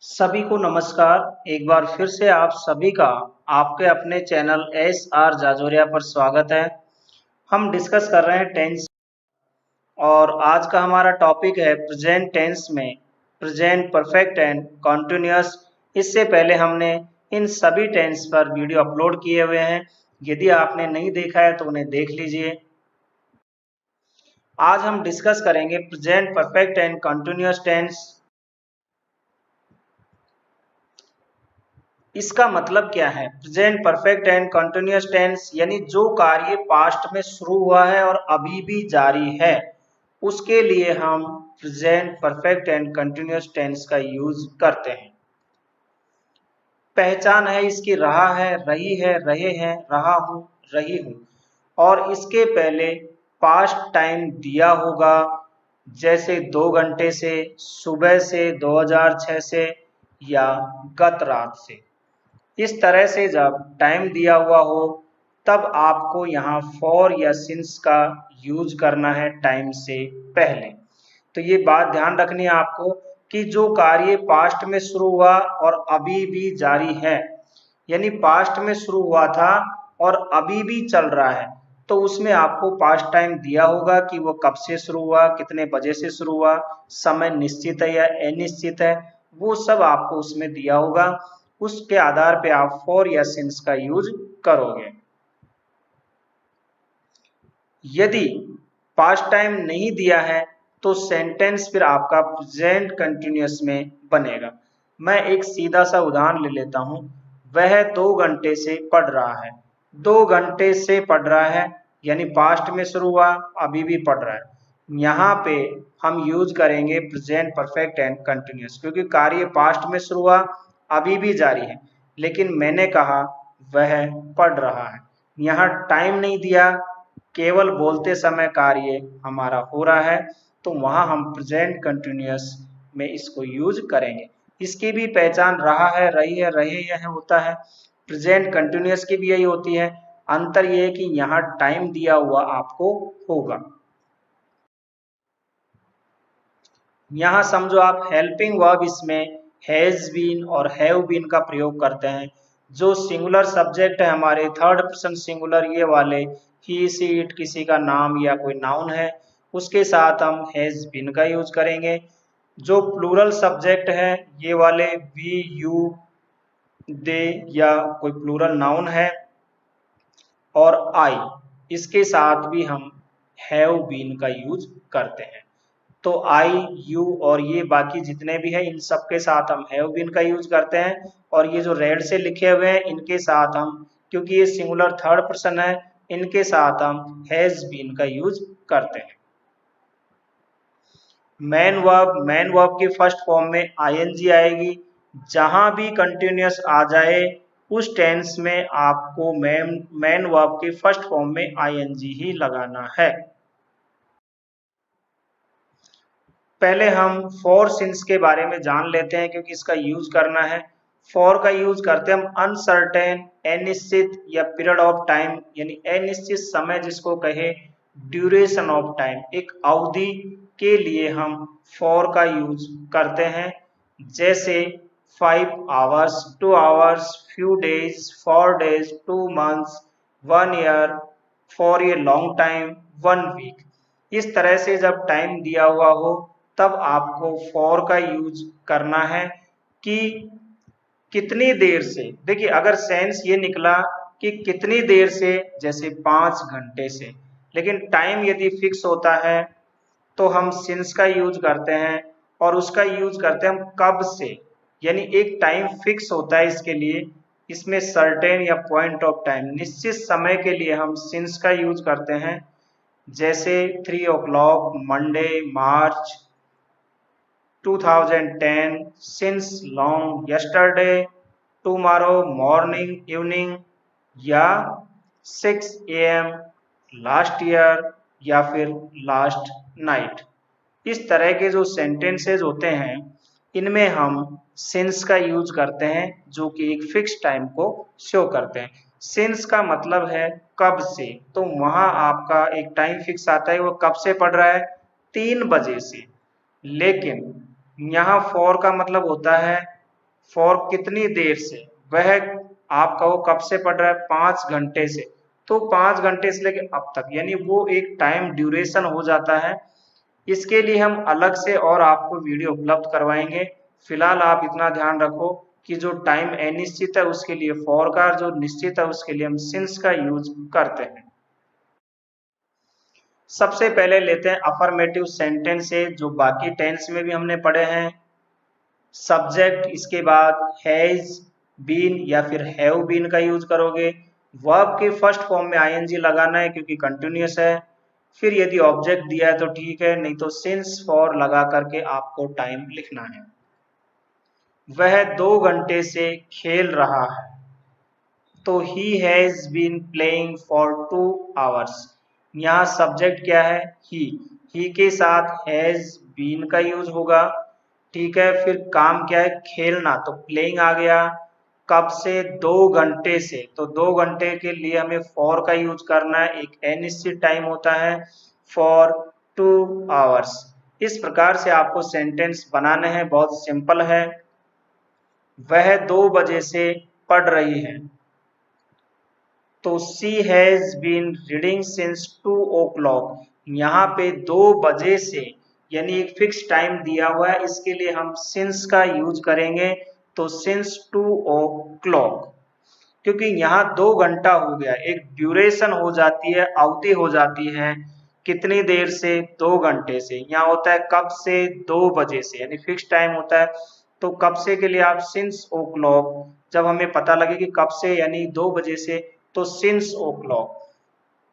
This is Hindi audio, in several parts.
सभी को नमस्कार। एक बार फिर से आप सभी का आपके अपने चैनल एस आर जाजोरिया पर स्वागत है। हम डिस्कस कर रहे हैं टेंस और आज का हमारा टॉपिक है प्रेजेंट टेंस में प्रेजेंट परफेक्ट एंड कॉन्टिन्यूअस। इससे पहले हमने इन सभी टेंस पर वीडियो अपलोड किए हुए हैं। यदि आपने नहीं देखा है तो उन्हें देख लीजिए। आज हम डिस्कस करेंगे present perfect and continuous tense. इसका मतलब क्या है? Present perfect and continuous tense यानी जो कार्य पास्ट में शुरू हुआ है और अभी भी जारी है, उसके लिए हम present perfect and continuous tense का यूज करते हैं। पहचान है इसकी रहा है, रही है, रहे हैं, रहा हूं, रही हूं। और इसके पहले पास्ट टाइम दिया होगा, जैसे 2 घंटे से, सुबह से, 2006 से या गत रात से। इस तरह से जब टाइम दिया हुआ हो तब आपको यहाँ फॉर या सिंस का यूज करना है टाइम से पहले। तो ये बात ध्यान रखनी है आपको कि जो कार्य पास्ट में शुरू हुआ और अभी भी जारी है, यानी पास्ट में शुरू हुआ था और अभी भी चल रहा है, तो उसमें आपको पास्ट टाइम दिया होगा कि वो कब से शुरू हुआ, कितने बजे से शुरू हुआ, समय निश्चित है या अनिश्चित है, वो सब आपको उसमें दिया होगा। उसके आधार पे आप फॉर या सिंस का यूज करोगे। यदि पास्ट टाइम नहीं दिया है तो सेंटेंस फिर आपका प्रेजेंट कंटिन्यूअस में बनेगा। मैं एक सीधा सा उदाहरण ले लेता हूं। वह 2 घंटे से पढ़ रहा है। 2 घंटे से पढ़ रहा है यानी पास्ट में शुरू हुआ, अभी भी पढ़ रहा है। यहाँ पे हम यूज करेंगे प्रेजेंट परफेक्ट एंड कंटिन्यूअस, क्योंकि कार्य पास्ट में शुरू हुआ, अभी भी जारी है, लेकिन मैंने कहा वह पढ़ रहा है। यहाँ टाइम नहीं दिया, केवल बोलते समय कार्य हमारा हो रहा है, तो वहां हम प्रेजेंट कंटिन्यूअस में इसको यूज करेंगे। इसकी भी पहचान रहा है, रही है, रहे हैं होता है। प्रेजेंट कंटिन्यूअस की भी यही होती है। अंतर यह है कि यहाँ टाइम दिया हुआ आपको होगा। यहाँ समझो आप हेल्पिंग वर्ब इसमें हैज बीन और हैव बीन का प्रयोग करते हैं। जो सिंगुलर सब्जेक्ट है हमारे थर्ड पर्सन सिंगुलर, ये वाले ही सी इट किसी का नाम या कोई नाउन है, उसके साथ हम हैज बीन का यूज करेंगे। जो प्लूरल सब्जेक्ट है ये वाले वी यू दे या कोई प्लूरल नाउन है और आई, इसके साथ भी हम हैव बीन का यूज करते हैं। तो आई, यू और ये बाकी जितने भी हैं इन सब के साथ हम हैव बीन का यूज करते हैं। और ये जो रेड से लिखे हुए हैं इनके साथ हम, क्योंकि ये सिंगुलर थर्ड पर्सन है, इनके साथ हम हैज बीन का यूज करते हैं। मैन वर्ब की फर्स्ट फॉर्म में आईएनजी आएगी। जहां भी कंटिन्यूअस आ जाए उस टेंस में आपको मैन वर्ब की फर्स्ट फॉर्म में आईएनजी ही लगाना है। पहले हम फॉर सिंस के बारे में जान लेते हैं, क्योंकि इसका यूज करना है। फॉर का यूज करते हैं हम अनसर्टेन, अनिश्चित या पीरियड ऑफ टाइम, यानी अनिश्चित समय जिसको कहे, ड्यूरेशन ऑफ टाइम, एक अवधि के लिए हम फॉर का यूज करते हैं। जैसे 5 hours, 2 hours, few days, 4 days, 2 months, 1 year, for a long time, 1 week. इस तरह से जब टाइम दिया हुआ हो तब आपको फॉर का यूज करना है कि कितनी देर से। देखिए अगर सेंस ये निकला कि कितनी देर से, जैसे 5 घंटे से, लेकिन टाइम यदि फिक्स होता है तो हम सिंस का यूज करते हैं और उसका यूज करते हैं हम कब से, यानी एक टाइम फिक्स होता है इसके लिए। इसमें सर्टेन या पॉइंट ऑफ टाइम, निश्चित समय के लिए हम सिंस का यूज करते हैं। जैसे 3 o'clock मंडे मार्च 2010, since long yesterday, tomorrow morning evening या 6 AM लास्ट ईयर या फिर लास्ट नाइट। इस तरह के जो सेंटेंसेस होते हैं इनमें हम सिंस का यूज करते हैं, जो कि एक फिक्स टाइम को शो करते हैं। सिंस का मतलब है कब से, तो वहां आपका एक टाइम फिक्स आता है, वो कब से पढ़ रहा है, 3 बजे से। लेकिन यहाँ फॉर का मतलब होता है फॉर कितनी देर से, वह आप कहो कब से पढ़ रहा है, 5 घंटे से, तो 5 घंटे से लेके अब तक, यानी वो एक टाइम ड्यूरेशन हो जाता है। इसके लिए हम अलग से और आपको वीडियो उपलब्ध करवाएंगे। फिलहाल आप इतना ध्यान रखो कि जो टाइम अनिश्चित है उसके लिए फॉर का, जो निश्चित है उसके लिए हम सिंस का यूज करते हैं। सबसे पहले लेते हैं अफर्मेटिव सेंटेंस से, जो बाकी टेंस में भी हमने पढ़े हैं। सब्जेक्ट, इसके बाद हैज बीन या फिर हैव बीन का यूज करोगे। वर्ब के फर्स्ट फॉर्म में आईएनजी लगाना है क्योंकि कंटिन्यूअस है। फिर यदि ऑब्जेक्ट दिया है तो ठीक है, नहीं तो सिंस फॉर लगा करके आपको टाइम लिखना है। वह 2 घंटे से खेल रहा है, तो he has been playing for 2 hours. यहाँ सब्जेक्ट क्या है, ही के साथ हैज बीन का यूज होगा। ठीक है, फिर काम क्या है, खेलना, तो प्लेइंग आ गया। कब से, 2 घंटे से, तो 2 घंटे के लिए हमें फॉर का यूज करना है। एक अनिश्चित टाइम होता है, फॉर 2 आवर्स। इस प्रकार से आपको सेंटेंस बनाने हैं, बहुत सिंपल है। वह 2 बजे से पढ़ रही है, तो she has been reading since 2 o'clock। यहाँ पे 2 बजे से यानी एक फिक्स टाइम दिया हुआ है, इसके लिए हम सिंस का यूज करेंगे, तो सिंस 2 o'clock। क्योंकि यहाँ 2 घंटा हो गया, एक ड्यूरेशन हो जाती है, अवधि हो जाती है। कितनी देर से, 2 घंटे से। यहाँ होता है कब से, 2 बजे से, यानी फिक्स टाइम होता है। तो कब से के लिए आप सिंस ओ क्लॉक, जब हमें पता लगे कि कब से यानी 2 बजे से, तो सिंस ओ क्लॉक।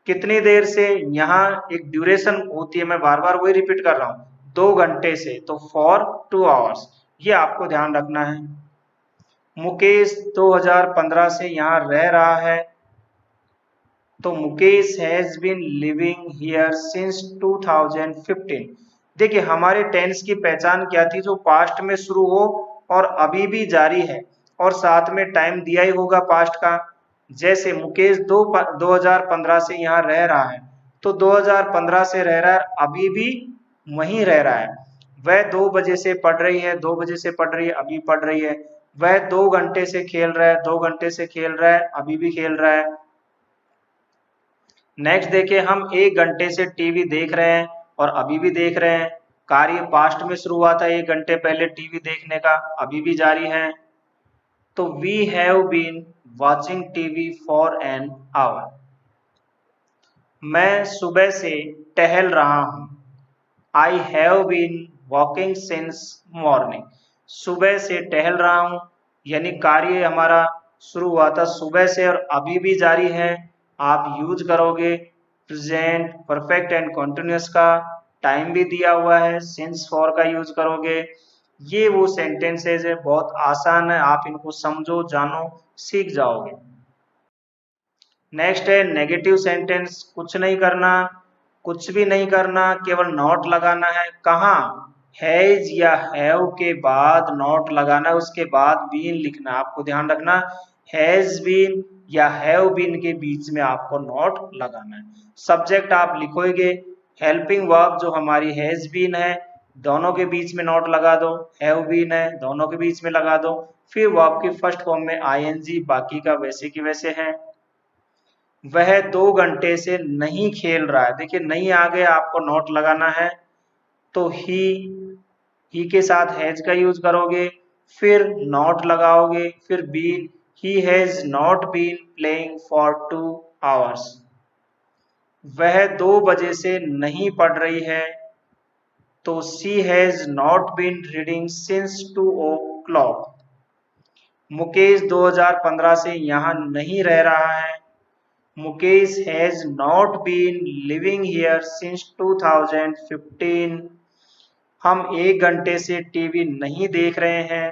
कितनी देर से, यहाँ एक ड्यूरेशन होती है, मैं बार बार वही रिपीट कर रहा हूँ, 2 घंटे से, तो फॉर 2 आवर्स। ये आपको ध्यान रखना है। मुकेश 2015 से यहाँ रह रहा है, तो Mukesh has been living here since 2015। देखिए हमारे टेंस की पहचान क्या थी, जो पास्ट में शुरू हो और अभी भी जारी है और साथ में टाइम दिया ही होगा पास्ट का। जैसे मुकेश 2015 से यहाँ रह रहा है, तो 2015 से रह रहा है, अभी भी वहीं रह रहा है। वह 2 बजे से पढ़ रही है, 2 बजे से पढ़ रही है, अभी पढ़ रही है। वह 2 घंटे से खेल रहा है, 2 घंटे से खेल रहा है, अभी भी खेल रहा है। नेक्स्ट देखिए, हम 1 घंटे से टीवी देख रहे हैं और अभी भी देख रहे हैं। कार्य पास्ट में शुरू हुआ था 1 घंटे पहले टीवी देखने का, अभी भी जारी है। तो we have been watching TV for an hour. मैं सुबह से टहल रहा हूँ, I have been walking since morning. सुबह से टहल रहा हूँ, यानी कार्य हमारा शुरू हुआ था सुबह से और अभी भी जारी है। आप यूज करोगे प्रेजेंट परफेक्ट एंड कॉन्टिन्यूस का, टाइम भी दिया हुआ है, सिंस फॉर का यूज करोगे। ये वो सेंटेंसेज है, बहुत आसान है, आप इनको समझो, जानो, सीख जाओगे। नेक्स्ट है नेगेटिव सेंटेंस। कुछ नहीं करना, कुछ भी नहीं करना, केवल नॉट लगाना है। कहाँ, हैज या हैव के बाद नॉट लगाना है, उसके बाद बीन लिखना है। आपको ध्यान रखना, हैज बीन या हैव बीन के बीच में आपको नॉट लगाना है। सब्जेक्ट आप लिखोगे, हेल्पिंग वर्ब जो हमारी हैज बीन है, दोनों के बीच में नॉट लगा दो। हैव बीन है, दोनों के बीच में लगा दो। फिर वर्ब की फर्स्ट फॉर्म में आईएनजी, बाकी का वैसे की वैसे है। वह 2 घंटे से नहीं खेल रहा है, देखिए नहीं आ गया, आपको नॉट लगाना है, तो ही के साथ हैज का यूज करोगे, फिर नॉट लगाओगे, फिर been, he has not been playing for 2 hours. वह 2 बजे से नहीं पढ़ रही है, तो she has not been reading since 2 o'clock। Mukesh 2015 से यहाँ नहीं रह रहा है, Mukesh has not been living here since 2015। हम 1 घंटे से टीवी नहीं देख रहे हैं,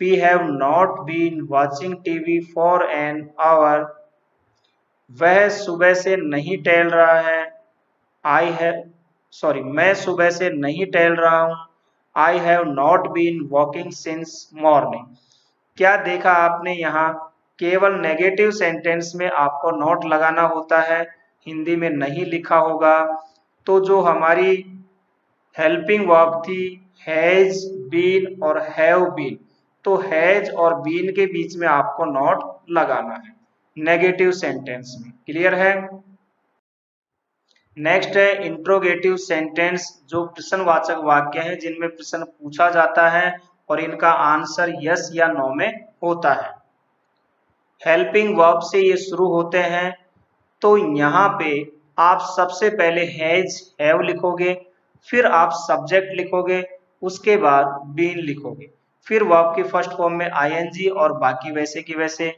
we have not been watching TV for an hour. वह सुबह से नहीं टहल रहा है, मैं सुबह से नहीं टहल रहा हूँ, I have not been walking since morning. क्या देखा आपने, यहाँ केवल नेगेटिव सेंटेंस में आपको नॉट लगाना होता है, हिंदी में नहीं लिखा होगा। तो जो हमारी हेल्पिंग वर्ब थी हैज बीन और हैव बीन, तो हैज और बीन के बीच में आपको नॉट लगाना है नेगेटिव सेंटेंस में। क्लियर है? नेक्स्ट है इंट्रोगेटिव सेंटेंस, जो प्रश्नवाचक वाक्य हैं जिनमें प्रश्न पूछा जाता है और इनका आंसर यस या नो में होता है। हेल्पिंग वर्ब से ये शुरू होते हैं। तो यहाँ पे आप सबसे पहले हैज हैव लिखोगे, फिर आप सब्जेक्ट लिखोगे, उसके बाद बीन लिखोगे, फिर वर्ब की फर्स्ट फॉर्म में आईएनजी और बाकी वैसे की वैसे।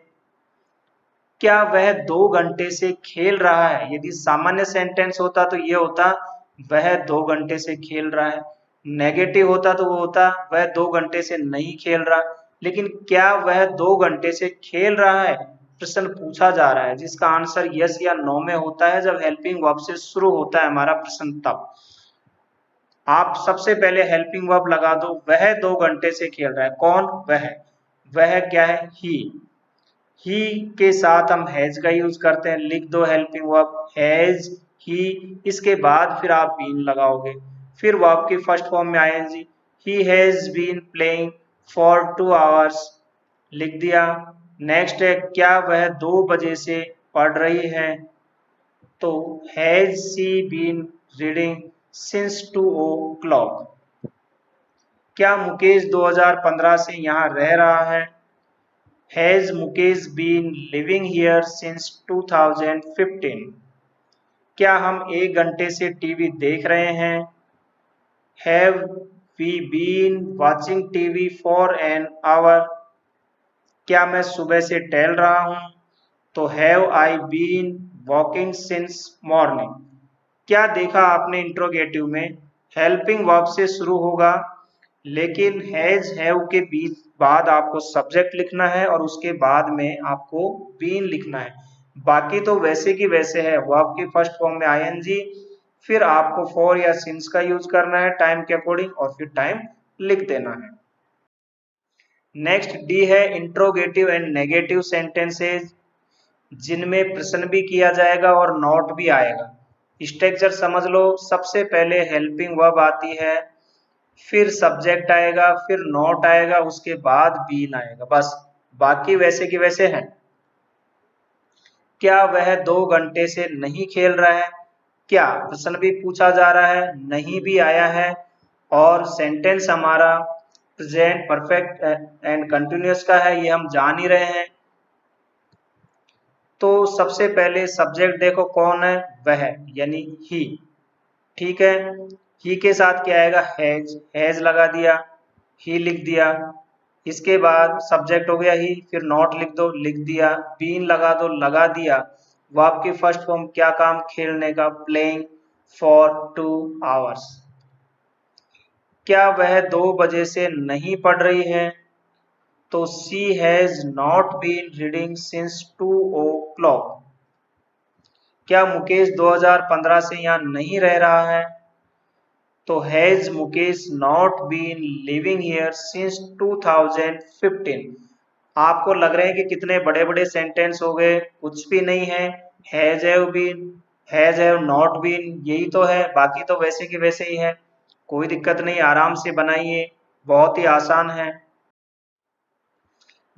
क्या वह 2 घंटे से खेल रहा है? यदि सामान्य सेंटेंस होता तो ये होता वह 2 घंटे से खेल रहा है। नेगेटिव होता तो वो होता वह 2 घंटे से नहीं खेल रहा। लेकिन क्या वह 2 घंटे से खेल रहा है प्रश्न पूछा जा रहा है, जिसका आंसर यस या नो में होता है जब हेल्पिंग वर्ब से शुरू होता है हमारा प्रश्न। तब आप सबसे पहले हेल्पिंग वर्ब लगा दो, वह 2 घंटे से खेल रहा है। कौन? वह क्या है? ही के साथ हम हैज का यूज करते हैं। लिख दो हेल्पिंग वर्ब हैज ही, इसके बाद फिर आप बीन लगाओगे, फिर वर्ब की फर्स्ट फॉर्म में ING. He has been playing for 2 hours, लिख दिया। नेक्स्ट है क्या वह 2 बजे से पढ़ रही है? तो has she been reading since 2 o'clock। क्या मुकेश 2015 से यहाँ रह रहा है? Has Mukesh been living here since 2015? क्या हम 1 घंटे से टीवी देख रहे हैं? Have we been watching TV for an hour? क्या मैं सुबह से टहल रहा हूँ? तो have I been walking since morning? क्या देखा आपने इंट्रोगेटिव में? हेल्पिंग वर्ब से शुरू होगा, लेकिन हैज हैव के बीच बाद आपको सब्जेक्ट लिखना है और उसके बाद में आपको बीन लिखना है। बाकी तो वैसे की वैसे है, वर्ब की फर्स्ट फॉर्म में आईएनजी, फिर आपको फॉर या सिंस का यूज करना है टाइम के अकॉर्डिंग और फिर टाइम लिख देना है। नेक्स्ट डी है इंट्रोगेटिव एंड नेगेटिव सेंटेंसेज, जिनमें प्रश्न भी किया जाएगा और नॉट भी आएगा। स्ट्रक्चर समझ लो, सबसे पहले हेल्पिंग वर्ब आती है, फिर सब्जेक्ट आएगा, फिर नॉट आएगा, उसके बाद बीन आएगा, बस। बाकी वैसे की वैसे है। क्या वह 2 घंटे से नहीं खेल रहा है? क्या प्रश्न भी पूछा जा रहा है, नहीं भी आया है, और सेंटेंस हमारा प्रेजेंट परफेक्ट एंड कंटिन्यूअस का है, ये हम जान ही रहे हैं। तो सबसे पहले सब्जेक्ट देखो कौन है, वह यानी ही। ठीक है, ही के साथ क्या आएगा? हैज लगा दिया, ही लिख दिया। इसके बाद सब्जेक्ट हो गया ही, फिर नॉट लिख दो, लिख दिया। बीन लगा दो, लगा दिया। वर्ब की फर्स्ट फॉर्म क्या काम? खेलने का, प्लेइंग फॉर 2 आवर्स। क्या वह 2 बजे से नहीं पढ़ रही है? तो she has not been reading since 2 o'clock। क्या मुकेश 2015 से यहाँ नहीं रह रहा है? तो has Mukesh not been living here since 2015। आपको लग रहे हैं कि कितने बड़े बड़े सेंटेंस हो गए, कुछ भी नहीं है। Has have been, has have not been, यही तो है, बाकी तो वैसे की वैसे ही है। कोई दिक्कत नहीं, आराम से बनाइए, बहुत ही आसान है।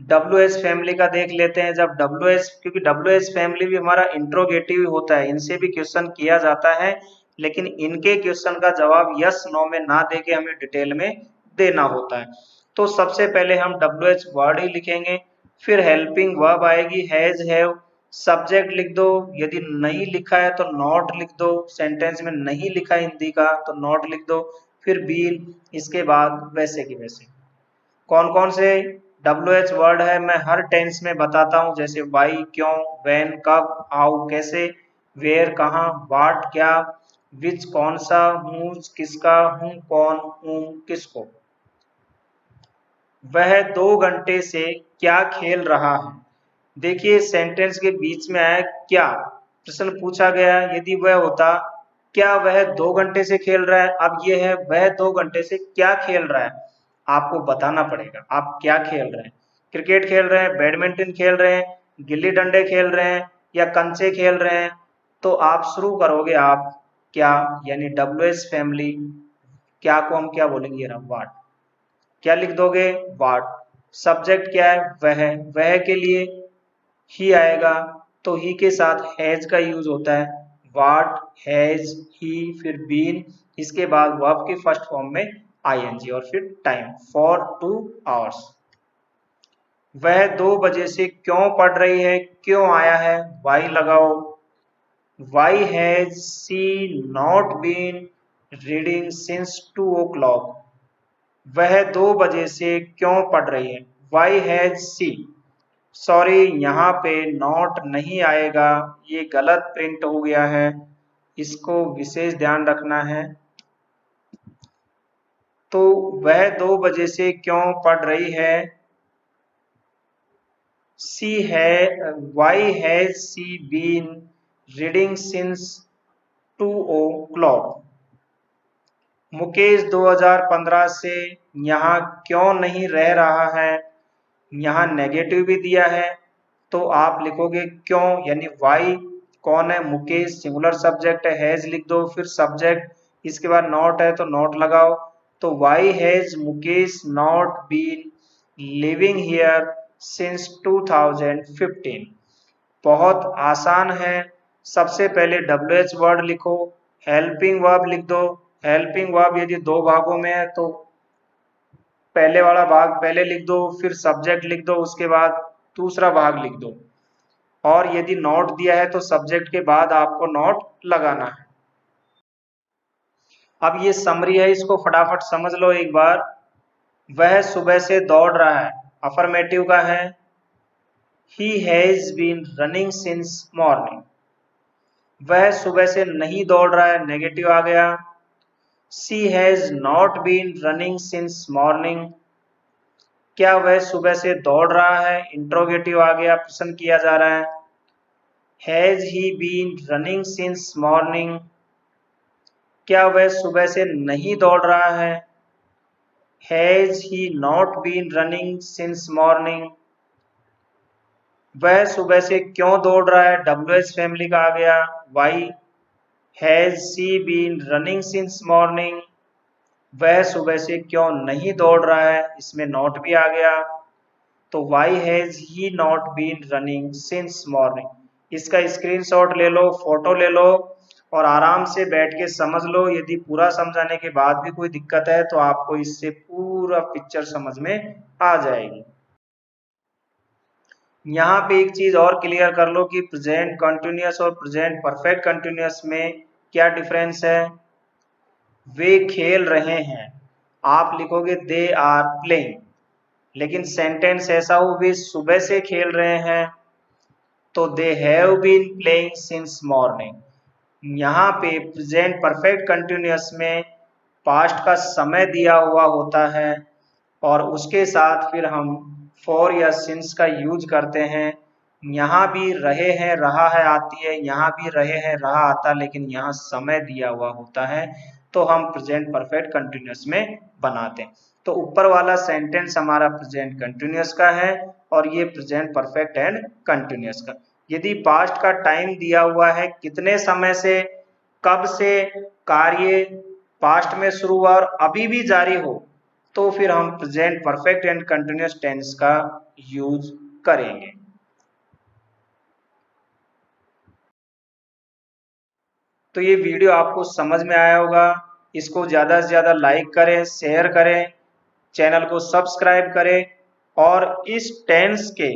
WH फैमिली का देख लेते हैं। जब WH, क्योंकि WH फैमिली भी हमारा इंट्रोगेटिव होता है, इनसे भी क्वेश्चन किया जाता है, लेकिन इनके क्वेश्चन का जवाब यस नो में ना देके हमें डिटेल में देना होता है। तो सबसे पहले हम WH वर्ड ही लिखेंगे, फिर हेल्पिंग वर्ब आएगी हैज हैव, सब्जेक्ट लिख दो, यदि नहीं लिखा है तो नॉट लिख दो, सेंटेंस में नहीं लिखा हिंदी का तो नॉट लिख दो, फिर बीन, इसके बाद वैसे की वैसे। कौन कौन से WH वर्ड है मैं हर टेंस में बताता हूँ, जैसे वाई क्यों, व्हेन कब, हाउ कैसे, वेयर कहाँ, व्हाट क्या, विच कौन सा, हुज किसका, हूँ कौन, हूँ किसको। वह 2 घंटे से क्या खेल रहा है? देखिए सेंटेंस के बीच में आया क्या, प्रश्न पूछा गया, यदि वह होता क्या वह 2 घंटे से खेल रहा है, अब यह है वह 2 घंटे से क्या खेल रहा है, आपको बताना पड़ेगा आप क्या खेल रहे हैं। क्रिकेट खेल रहे हैं, बैडमिंटन खेल रहे हैं, गिल्ली डंडे खेल रहे हैं, या कंचे खेल रहे हैं, तो आप शुरू करोगे आप क्या, यानी WH फैमिली, क्या को हम क्या बोलेंगे, वाट। क्या लिख दोगे? वाट। सब्जेक्ट क्या है, वह के लिए ही आएगा, तो ही के साथ हैज का यूज होता है। व्हाट, हैज, ही, फिर बीन, इसके बाद वर्ब की फर्स्ट फॉर्म में आईएनजी और फिर टाइम फॉर 2 आवर्स। वह 2 बजे से क्यों पढ़ रही है, क्यों आया है, वाई लगाओ। Why has she not been reading since 2 o'clock। वह 2 बजे से क्यों पढ़ रही है, वाई हैज सी। सॉरी, यहाँ पे नॉट नहीं आएगा, ये गलत प्रिंट हो गया है, इसको विशेष ध्यान रखना है। तो वह 2 बजे से क्यों पढ़ रही है, why has she been reading since 2 o'clock। Mukesh 2015 से यहाँ क्यों नहीं रह रहा है, यहाँ नेगेटिव भी दिया है, तो आप लिखोगे क्यों, यानी वाई कौन है, मुकेश, सिंगुलर सब्जेक्ट है, हैज लिख दो, फिर सब्जेक्ट, इसके बाद नॉट है तो नॉट लगाओ। तो why has Mukesh not been living here since 2015। बहुत आसान है। सबसे पहले WH वर्ड लिखो, हेल्पिंग वर्ब लिख दो। हेल्पिंग वर्ब यदि 2 भागों में है तो पहले वाला भाग पहले लिख दो, फिर सब्जेक्ट लिख दो, उसके बाद दूसरा भाग लिख दो। और यदि नॉट दिया है तो सब्जेक्ट के बाद आपको नॉट लगाना है। अब ये समरी है, इसको फटाफट समझ लो एक बार। वह सुबह से दौड़ रहा है, अफर्मेटिव का है। He has been running since morning। वह सुबह से नहीं दौड़ रहा है, नेगेटिव आ गया। She has not been running since morning। क्या वह सुबह से दौड़ रहा है, इंट्रोगेटिव आ गया, प्रश्न किया जा रहा है। Has he been running since morning। क्या वह सुबह से नहीं दौड़ रहा है। Has he not been running since morning। वह सुबह से क्यों दौड़ रहा है, WH फैमिली का आ गया। Why has she been running since morning। वह सुबह से क्यों नहीं दौड़ रहा है, इसमें नॉट भी आ गया, तो why has he not been running since morning। इसका स्क्रीनशॉट ले लो, फोटो ले लो और आराम से बैठ के समझ लो। यदि पूरा समझाने के बाद भी कोई दिक्कत है तो आपको इससे पूरा पिक्चर समझ में आ जाएगी। यहाँ पे एक चीज और क्लियर कर लो कि प्रेजेंट कंटिन्यूअस और प्रेजेंट परफेक्ट कंटिन्यूअस में क्या डिफरेंस है। वे खेल रहे हैं, आप लिखोगे दे आर प्लेइंग, लेकिन सेंटेंस ऐसा हो वे सुबह से खेल रहे हैं तो they have been playing since morning. यहाँ पे प्रेजेंट परफेक्ट कंटिन्यूअस में पास्ट का समय दिया हुआ होता है और उसके साथ फिर हम फॉर या सिंस का यूज करते हैं। यहाँ भी रहे हैं रहा है आती है, यहाँ भी रहे हैं रहा आता, लेकिन यहाँ समय दिया हुआ होता है तो हम प्रेजेंट परफेक्ट कंटिन्यूअस में बनाते हैं। तो ऊपर वाला सेंटेंस हमारा प्रेजेंट कंटिन्यूअस का है और ये प्रेजेंट परफेक्ट एंड कंटिन्यूअस का। यदि पास्ट का टाइम दिया हुआ है कितने समय से, कब से कार्य पास्ट में शुरू हुआ और अभी भी जारी हो, तो फिर हम present perfect and continuous tense का यूज करेंगे। तो ये वीडियो आपको समझ में आया होगा। इसको ज़्यादा से ज़्यादा लाइक करें, शेयर करें, चैनल को सब्सक्राइब करें और इस टेंस के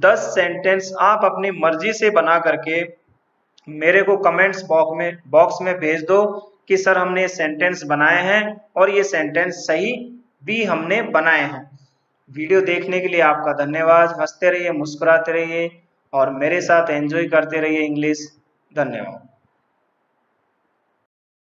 10 सेंटेंस आप अपनी मर्जी से बना करके मेरे को कमेंट्स बॉक्स में भेज दो कि सर हमने ये सेंटेंस बनाए हैं और ये सेंटेंस सही भी हमने बनाए हैं। वीडियो देखने के लिए आपका धन्यवाद। हंसते रहिए, मुस्कुराते रहिए और मेरे साथ एंजॉय करते रहिए इंग्लिश। धन्यवाद।